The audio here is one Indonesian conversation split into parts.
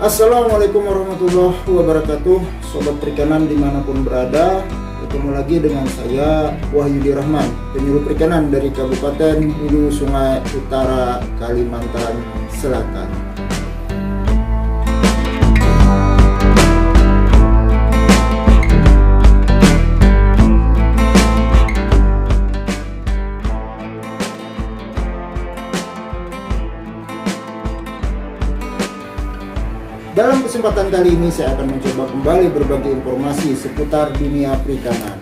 Assalamualaikum warahmatullahi wabarakatuh. Sobat perikanan dimanapun berada, ketemu lagi dengan saya Wahyudi Rahman, penyuluh perikanan dari Kabupaten Hulu Sungai Utara, Kalimantan Selatan. Dalam kesempatan kali ini saya akan mencoba kembali berbagi informasi seputar dunia perikanan.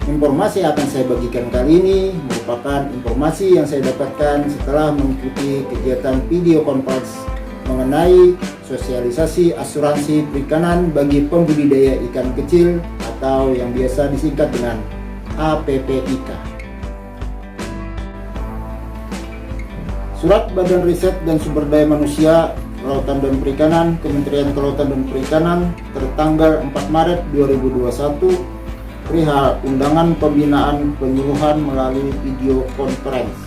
Informasi yang akan saya bagikan kali ini merupakan informasi yang saya dapatkan setelah mengikuti kegiatan video conference mengenai sosialisasi asuransi perikanan bagi pembudidaya ikan kecil atau yang biasa disingkat dengan APPIK. Surat Badan Riset dan Sumber Daya Manusia Kelautan dan Perikanan, Kementerian Kelautan dan Perikanan tertanggal 4 Maret 2021 perihal undangan pembinaan penyuluhan melalui video conference.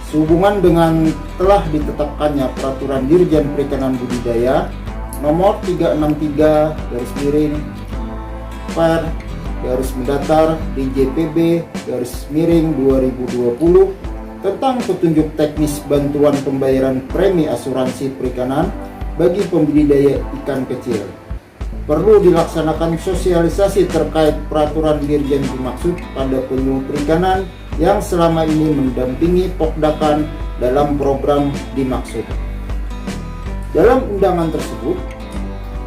Sehubungan dengan telah ditetapkannya Peraturan Dirjen Perikanan Budidaya nomor 363/DJPB/2020 tentang petunjuk teknis bantuan pembayaran premi asuransi perikanan bagi pembudidaya ikan kecil. Perlu dilaksanakan sosialisasi terkait peraturan dirjen dimaksud pada penyuluh perikanan yang selama ini mendampingi Pokdakan dalam program dimaksud. Dalam undangan tersebut,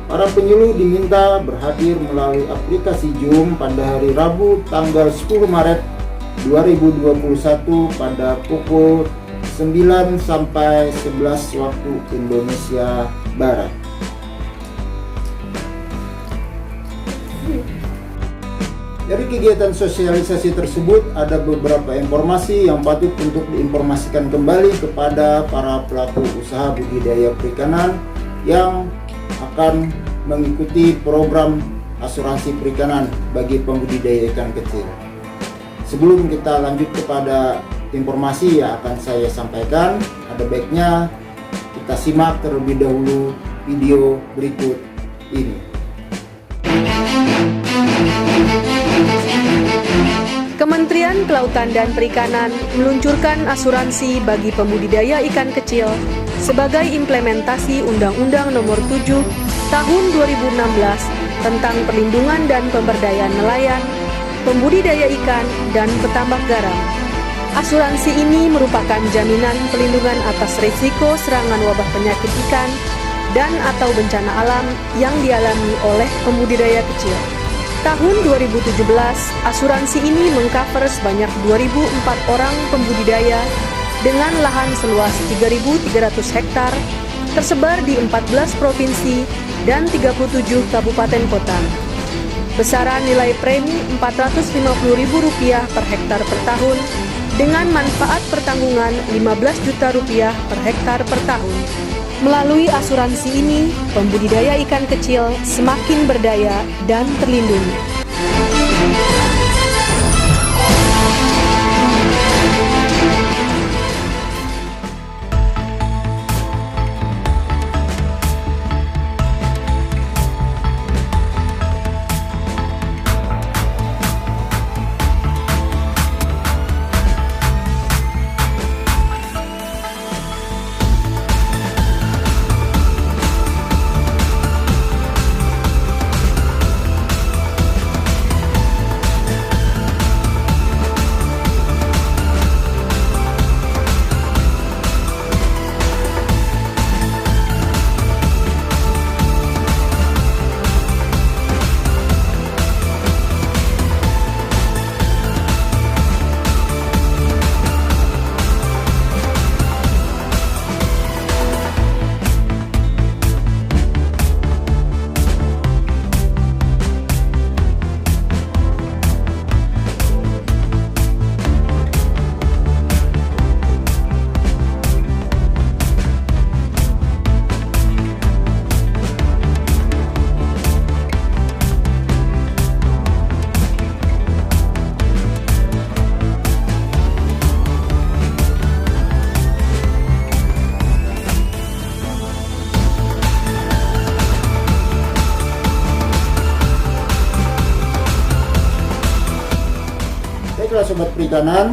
para penyuluh diminta berhadir melalui aplikasi Zoom pada hari Rabu tanggal 10 Maret 2021 pada pukul 9 sampai 11 waktu Indonesia Barat. Dari kegiatan sosialisasi tersebut ada beberapa informasi yang patut untuk diinformasikan kembali kepada para pelaku usaha budidaya perikanan yang akan mengikuti program asuransi perikanan bagi pembudidaya ikan kecil. Sebelum kita lanjut kepada informasi yang akan saya sampaikan, ada baiknya kita simak terlebih dahulu video berikut ini. Kementerian Kelautan dan Perikanan meluncurkan asuransi bagi pembudidaya ikan kecil sebagai implementasi Undang-Undang Nomor 7 Tahun 2016 tentang perlindungan dan pemberdayaan nelayan, pembudidaya ikan, dan petambak garam. Asuransi ini merupakan jaminan pelindungan atas risiko serangan wabah penyakit ikan dan atau bencana alam yang dialami oleh pembudidaya kecil. Tahun 2017, asuransi ini mengcover sebanyak 2.004 orang pembudidaya dengan lahan seluas 3.300 hektar tersebar di 14 provinsi dan 37 kabupaten kota. Besaran nilai premi Rp450.000 per hektar per tahun dengan manfaat pertanggungan Rp15 juta per hektar per tahun. Melalui asuransi ini, pembudidaya ikan kecil semakin berdaya dan terlindungi. Baiklah Sobat Perikanan,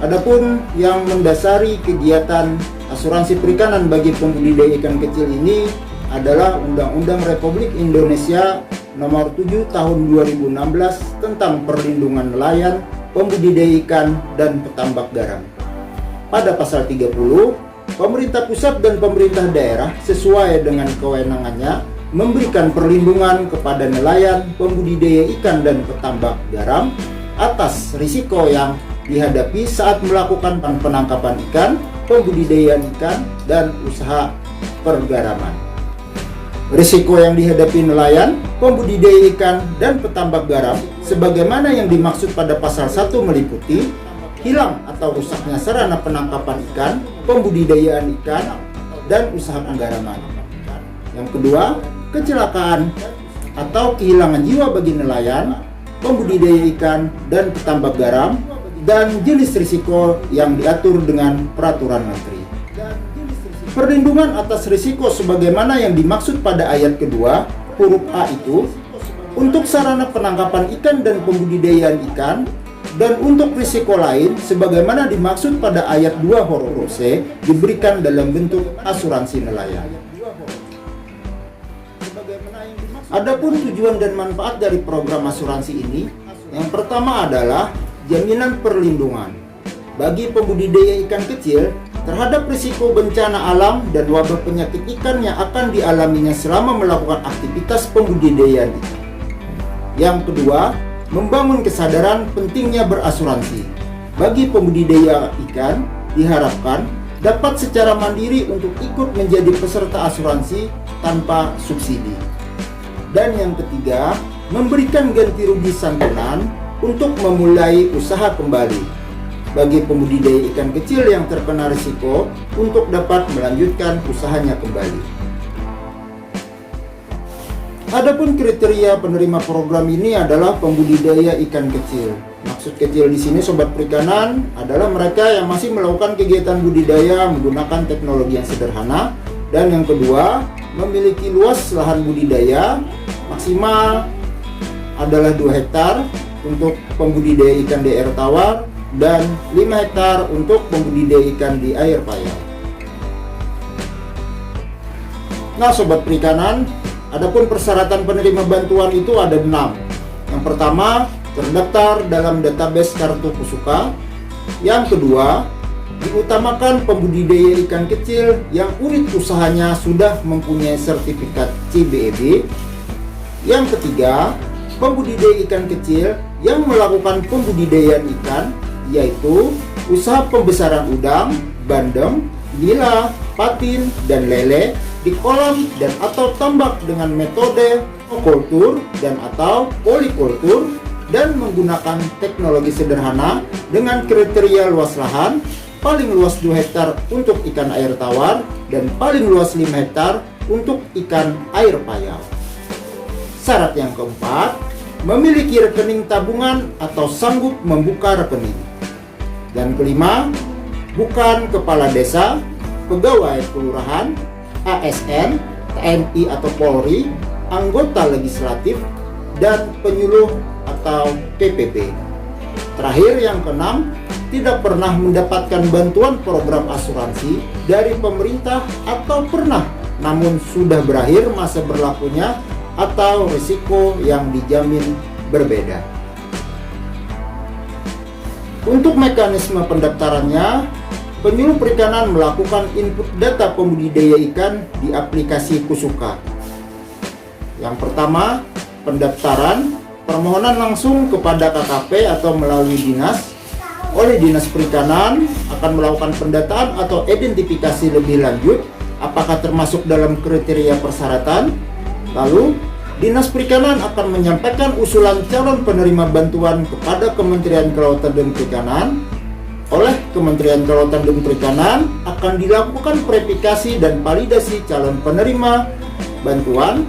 adapun yang mendasari kegiatan asuransi perikanan bagi pembudidaya ikan kecil ini adalah Undang-Undang Republik Indonesia Nomor 7 Tahun 2016 tentang perlindungan nelayan, pembudidaya ikan, dan petambak garam. Pada pasal 30, pemerintah pusat dan pemerintah daerah sesuai dengan kewenangannya memberikan perlindungan kepada nelayan, pembudidaya ikan, dan petambak garam atas risiko yang dihadapi saat melakukan penangkapan ikan, pembudidayaan ikan, dan usaha pergaraman. Risiko yang dihadapi nelayan, pembudidaya ikan, dan petambak garam sebagaimana yang dimaksud pada pasal 1 meliputi hilang atau rusaknya sarana penangkapan ikan, pembudidayaan ikan, dan usaha penggaraman. Yang kedua, kecelakaan atau kehilangan jiwa bagi nelayan, pembudidaya ikan, dan petambak garam, dan jenis risiko yang diatur dengan peraturan menteri. Perlindungan atas risiko sebagaimana yang dimaksud pada ayat kedua, huruf A itu, untuk sarana penangkapan ikan dan pembudidayaan ikan, dan untuk risiko lain sebagaimana dimaksud pada ayat 2 huruf C diberikan dalam bentuk asuransi nelayan. Adapun tujuan dan manfaat dari program asuransi ini, yang pertama adalah jaminan perlindungan bagi pembudidaya ikan kecil terhadap risiko bencana alam dan wabah penyakit ikan yang akan dialaminya selama melakukan aktivitas pembudidayaan ikan. Yang kedua, membangun kesadaran pentingnya berasuransi. Bagi pembudidaya ikan diharapkan dapat secara mandiri untuk ikut menjadi peserta asuransi tanpa subsidi. Dan yang ketiga, memberikan ganti rugi santunan untuk memulai usaha kembali bagi pembudidaya ikan kecil yang terkena risiko untuk dapat melanjutkan usahanya kembali. Adapun kriteria penerima program ini adalah pembudidaya ikan kecil. Maksud kecil di sini Sobat Perikanan adalah mereka yang masih melakukan kegiatan budidaya menggunakan teknologi yang sederhana, dan yang kedua, memiliki luas lahan budidaya maksimal adalah 2 hektar untuk pembudidaya ikan di air tawar dan 5 hektar untuk pembudidaya ikan di air payau. Nah Sobat Perikanan, adapun persyaratan penerima bantuan itu ada 6. Yang pertama, terdaftar dalam database kartu Pusuka. Yang kedua, diutamakan pembudidaya ikan kecil yang unit usahanya sudah mempunyai sertifikat CBEB. Yang ketiga, pembudidaya ikan kecil yang melakukan pembudidayaan ikan, yaitu usaha pembesaran udang, bandeng, nila, patin, dan lele di kolam dan atau tambak dengan metode aquaculture dan atau polyculture, dan menggunakan teknologi sederhana dengan kriteria luas lahan paling luas 2 hektar untuk ikan air tawar dan paling luas 5 hektar untuk ikan air payau. Syarat yang keempat, memiliki rekening tabungan atau sanggup membuka rekening. Dan kelima, bukan kepala desa, pegawai kelurahan, ASN, TNI atau Polri, anggota legislatif, dan penyuluh atau PPP. Terakhir yang keenam, tidak pernah mendapatkan bantuan program asuransi dari pemerintah atau pernah namun sudah berakhir masa berlakunya atau risiko yang dijamin berbeda. Untuk mekanisme pendaftarannya, penyuluh perikanan melakukan input data pembudidaya ikan di aplikasi Pusuka. Yang pertama, pendaftaran, permohonan langsung kepada KKP atau melalui dinas. Oleh Dinas Perikanan akan melakukan pendataan atau identifikasi lebih lanjut apakah termasuk dalam kriteria persyaratan. Lalu, Dinas Perikanan akan menyampaikan usulan calon penerima bantuan kepada Kementerian Kelautan dan Perikanan. Oleh Kementerian Kelautan dan Perikanan akan dilakukan verifikasi dan validasi calon penerima bantuan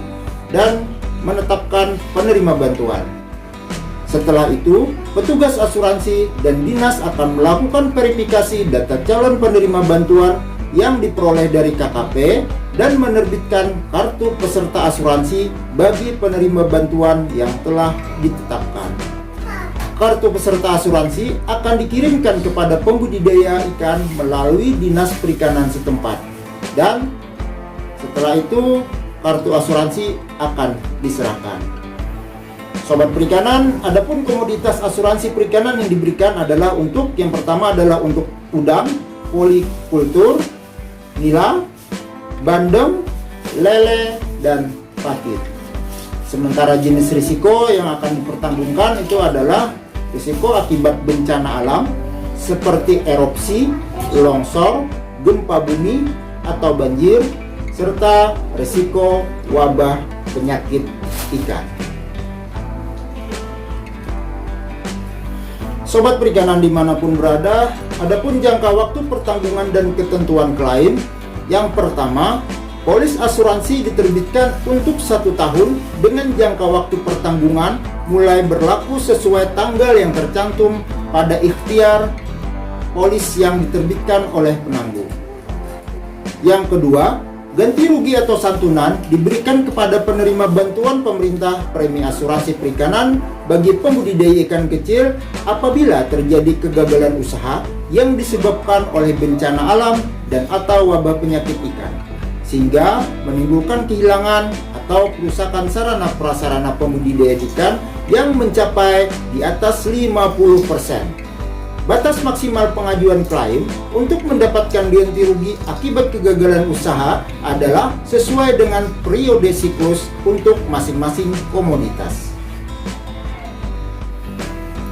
dan menetapkan penerima bantuan. Setelah itu, petugas asuransi dan dinas akan melakukan verifikasi data calon penerima bantuan yang diperoleh dari KKP dan menerbitkan kartu peserta asuransi bagi penerima bantuan yang telah ditetapkan. kartu peserta asuransi akan dikirimkan kepada pembudidaya ikan melalui Dinas Perikanan setempat. Dan setelah itu kartu asuransi akan diserahkan. Sobat perikanan, adapun komoditas asuransi perikanan yang diberikan adalah untuk yang pertama adalah untuk udang, polikultur, nila, bandeng, lele, dan patit. Sementara jenis risiko yang akan dipertanggungan itu adalah risiko akibat bencana alam seperti erupsi, longsor, gempa bumi, atau banjir, serta risiko wabah penyakit ikan. Sobat perikanan dimanapun berada, adapun jangka waktu pertanggungan dan ketentuan klaim. Yang pertama, polis asuransi diterbitkan untuk 1 tahun dengan jangka waktu pertanggungan mulai berlaku sesuai tanggal yang tercantum pada ikhtiar polis yang diterbitkan oleh penanggung. Yang kedua, ganti rugi atau santunan diberikan kepada penerima bantuan pemerintah premi asuransi perikanan bagi pembudidaya ikan kecil apabila terjadi kegagalan usaha yang disebabkan oleh bencana alam dan atau wabah penyakit ikan, sehingga menimbulkan kehilangan atau kerusakan sarana prasarana pembudidaya ikan yang mencapai di atas 50%. Batas maksimal pengajuan klaim untuk mendapatkan ganti rugi akibat kegagalan usaha adalah sesuai dengan periode siklus untuk masing-masing komoditas.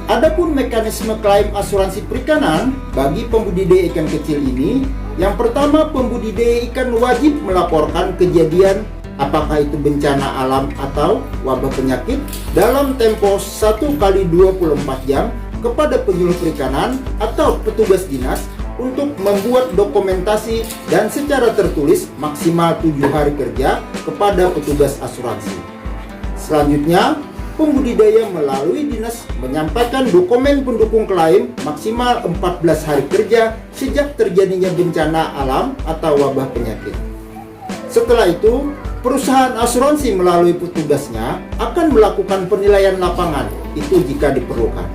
Adapun mekanisme klaim asuransi perikanan bagi pembudidaya ikan kecil ini, yang pertama, pembudidaya ikan wajib melaporkan kejadian apakah itu bencana alam atau wabah penyakit dalam tempo 1 kali 24 jam kepada penyuluh perikanan atau petugas dinas untuk membuat dokumentasi dan secara tertulis maksimal 7 hari kerja kepada petugas asuransi. Selanjutnya, pembudidaya melalui dinas menyampaikan dokumen pendukung klaim maksimal 14 hari kerja sejak terjadinya bencana alam atau wabah penyakit. Setelah itu, perusahaan asuransi melalui petugasnya akan melakukan penilaian lapangan, itu jika diperlukan.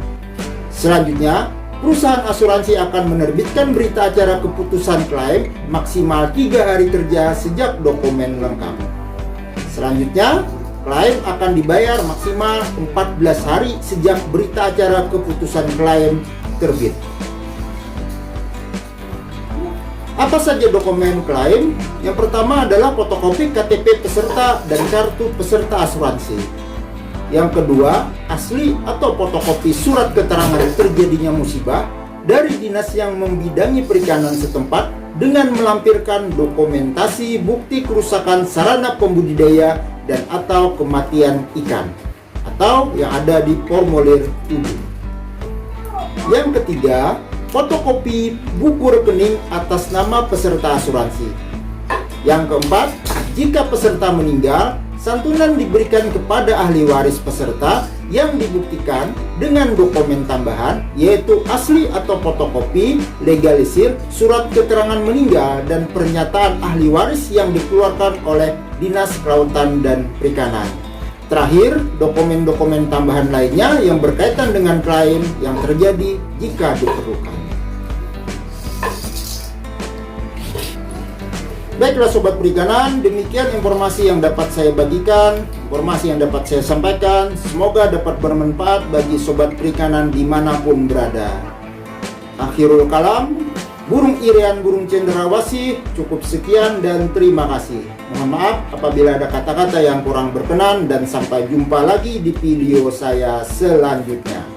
Selanjutnya, perusahaan asuransi akan menerbitkan berita acara keputusan klaim maksimal 3 hari kerja sejak dokumen lengkap. Selanjutnya, klaim akan dibayar maksimal 14 hari sejak berita acara keputusan klaim terbit. Apa saja dokumen klaim? Yang pertama adalah fotokopi KTP peserta dan kartu peserta asuransi. Yang kedua, asli atau fotokopi surat keterangan terjadinya musibah dari dinas yang membidangi perikanan setempat dengan melampirkan dokumentasi bukti kerusakan sarana pembudidaya dan atau kematian ikan atau yang ada di formulir 7. Yang ketiga, fotokopi buku rekening atas nama peserta asuransi. Yang keempat, jika peserta meninggal, santunan diberikan kepada ahli waris peserta yang dibuktikan dengan dokumen tambahan yaitu asli atau fotokopi legalisir surat keterangan meninggal dan pernyataan ahli waris yang dikeluarkan oleh Dinas Kelautan dan Perikanan. Terakhir, dokumen-dokumen tambahan lainnya yang berkaitan dengan klaim yang terjadi jika diperlukan. Baiklah Sobat Perikanan, demikian informasi yang dapat saya bagikan, informasi yang dapat saya sampaikan. Semoga dapat bermanfaat bagi Sobat Perikanan dimanapun berada. Akhirul kalam, burung irian burung cendrawasih, cukup sekian dan terima kasih. Mohon maaf apabila ada kata-kata yang kurang berkenan dan sampai jumpa lagi di video saya selanjutnya.